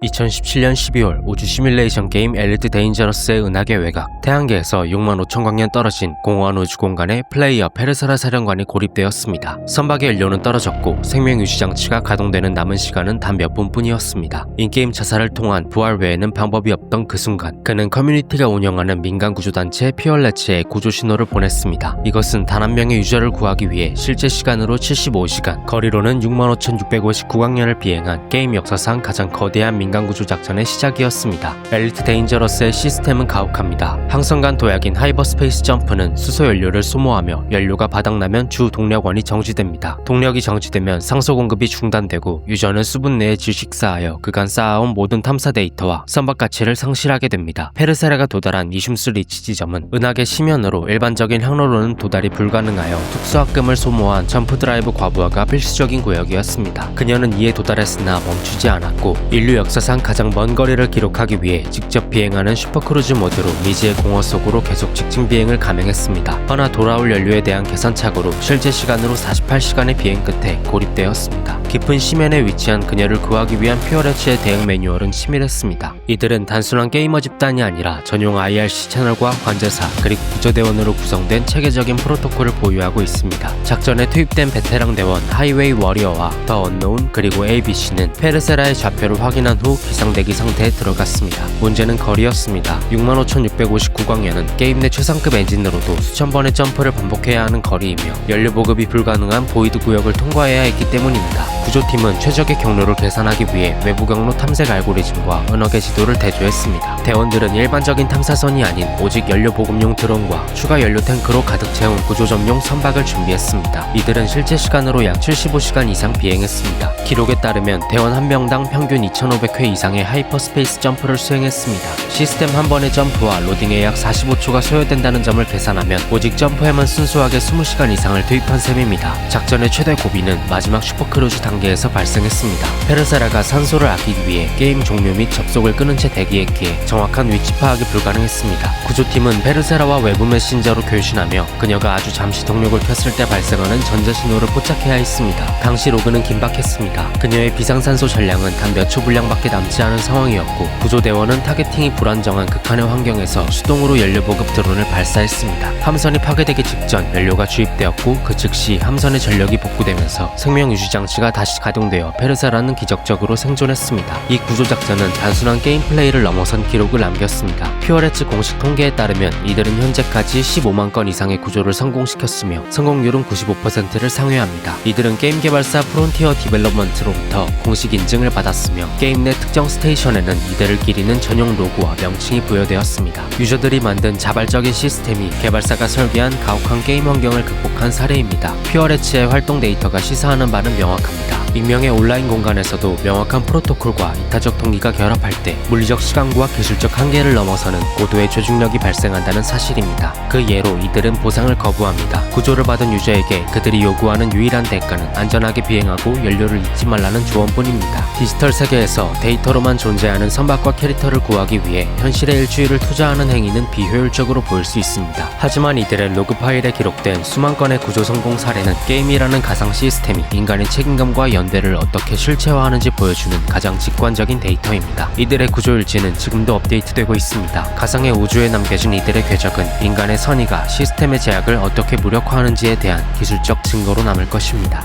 2017년 12월 우주 시뮬레이션 게임 엘리트 데인저러스의 은하계 외곽 태양계에서 65,000광년 떨어진 공허한 우주 공간에 플레이어 페르세라 사령관이 고립되었습니다. 선박의 연료는 떨어졌고 생명 유지 장치가 가동되는 남은 시간은 단 몇 분뿐이었습니다. 인게임 자살을 통한 부활 외에는 방법이 없던 그 순간 그는 커뮤니티가 운영하는 민간 구조단체 피얼레츠에 구조 신호를 보냈습니다. 이것은 단 한 명의 유저를 구하기 위해 실제 시간으로 75시간, 거리로는 65,659광년을 비행한 게임 역사상 가장 거대한 민간 구조 작전의 시작이었습니다. 엘리트 데인저러스의 시스템은 가혹합니다. 항성 간 도약인 하이버스페이스 점프는 수소 연료를 소모하며 연료가 바닥나면 주 동력원이 정지됩니다. 동력이 정지되면 상소 공급이 중단되고 유저는 수분 내에 질식사하여 그간 쌓아온 모든 탐사 데이터와 선박 가치를 상실하게 됩니다. 페르세라가 도달한 이슌스 리치 지점은 은하계 심연으로 일반적인 항로로는 도달이 불가능하여 특수학금을 소모한 점프 드라이브 과부하가 필수적인 구역이었습니다. 그녀는 이에 도달했으나 멈추지 않았고 인류 역사상 가장 먼 거리를 기록하기 위해 직접 비행하는 슈퍼크루즈 모드로 미지의 공허 속으로 계속 직진 비행을 감행했습니다. 허나 돌아올 연료에 대한 계산착오로 실제 시간으로 48시간의 비행 끝에 고립되었습니다. 깊은 심연에 위치한 그녀를 구하기 위한 피어레츠의 대응 매뉴얼은 치밀했습니다. 이들은 단순한 게이머 집단이 아니라 전용 IRC 채널과 관제사 그리고 구조대원으로 구성된 체계적인 프로토콜을 보유하고 있습니다. 작전에 투입된 베테랑 대원 하이웨이 워리어와 더 언노운 그리고 ABC는 페르세라의 좌표를 확인한 후 기상대기 상태에 들어갔습니다. 문제는 거리였습니다. 65,659광년은 게임 내 최상급 엔진으로도 수천 번의 점프를 반복해야 하는 거리이며 연료 보급이 불가능한 보이드 구역을 통과해야 했기 때문입니다. 구조팀은 최적의 경로를 계산하기 위해 외부 경로 탐색 알고리즘과 은하계 지도를 대조했습니다. 대원들은 일반적인 탐사선이 아닌 오직 연료 보급용 드론과 추가 연료 탱크로 가득 채운 구조 점용 선박을 준비했습니다. 이들은 실제 시간으로 약 75시간 이상 비행했습니다. 기록에 따르면 대원 한 명당 평균 2,500회 이상의 하이퍼스페이스 점프를 수행했습니다. 시스템 한 번의 점프와 로딩에 약 45초가 소요된다는 점을 계산하면 오직 점프에만 순수하게 20시간 이상을 투입한 셈입니다. 작전의 최대 고비는 마지막 슈퍼크루즈 단계에서 발생했습니다. 페르세라가 산소를 아끼기 위해 게임 종료 및 접속을 끊은 채 대기했기에 정확한 위치 파악이 불가능했습니다. 구조팀은 페르세라와 외부 메신저로 교신하며 그녀가 아주 잠시 동력을 켰을 때 발생하는 전자신호를 포착해야 했습니다. 당시 로그는 긴박했습니다. 그녀의 비상산소 전량은 단 몇 초 분량밖에 남지 않은 상황이었고 구조대원은 타겟팅이 불안정한 극한의 환경에서 수동으로 연료 보급 드론을 발사했습니다. 함선이 파괴되기 직전 연료가 주입되었고 그 즉시 함선의 전력이 복구되면서 생명 유지 장치가 다시 가동되어 페르세라는 기적적으로 생존했습니다. 이 구조작전은 단순한 게임 플레이를 넘어선 기록을 남겼습니다. 퓨어레츠 공식 통계에 따르면 이들은 현재까지 15만 건 이상의 구조를 성공시켰으며 성공률은 95%를 상회합니다. 이들은 게임 개발사 프론티어 디벨롭먼트로부터 공식 인증을 받았으며 게임 내 특정 스테이션에는 이들을 기리는 전용 로고와 명칭이 부여되었습니다. 유저들이 만든 자발적인 시스템이 개발사가 설계한 가혹한 게임 환경을 극복한 사례입니다. 퓨어레츠의 활동 데이터가 시사하는 바는 명확합니다. 익명의 온라인 공간에서도 명확한 프로토콜과 이타적 동기가 결합할 때 물리적 시간과 기술적 한계를 넘어서는 고도의 조직력이 발생한다는 사실입니다. 그 예로 이들은 보상을 거부합니다. 구조를 받은 유저에게 그들이 요구하는 유일한 대가는 안전하게 비행하고 연료를 잊지 말라는 조언뿐입니다. 디지털 세계에서 데이터로만 존재하는 선박과 캐릭터를 구하기 위해 현실의 일주일을 투자하는 행위는 비효율적으로 보일 수 있습니다. 하지만 이들의 로그 파일에 기록된 수만 건의 구조 성공 사례는 게임이라는 가상 시스템이 인간의 책임감과 연대를 어떻게 실체화하는지 보여주는 가장 직관적인 데이터입니다. 이들의 구조일지는 지금도 업데이트되고 있습니다. 가상의 우주에 남겨진 이들의 궤적은 인간의 선의가 시스템의 제약을 어떻게 무력화하는지에 대한 기술적 증거로 남을 것입니다.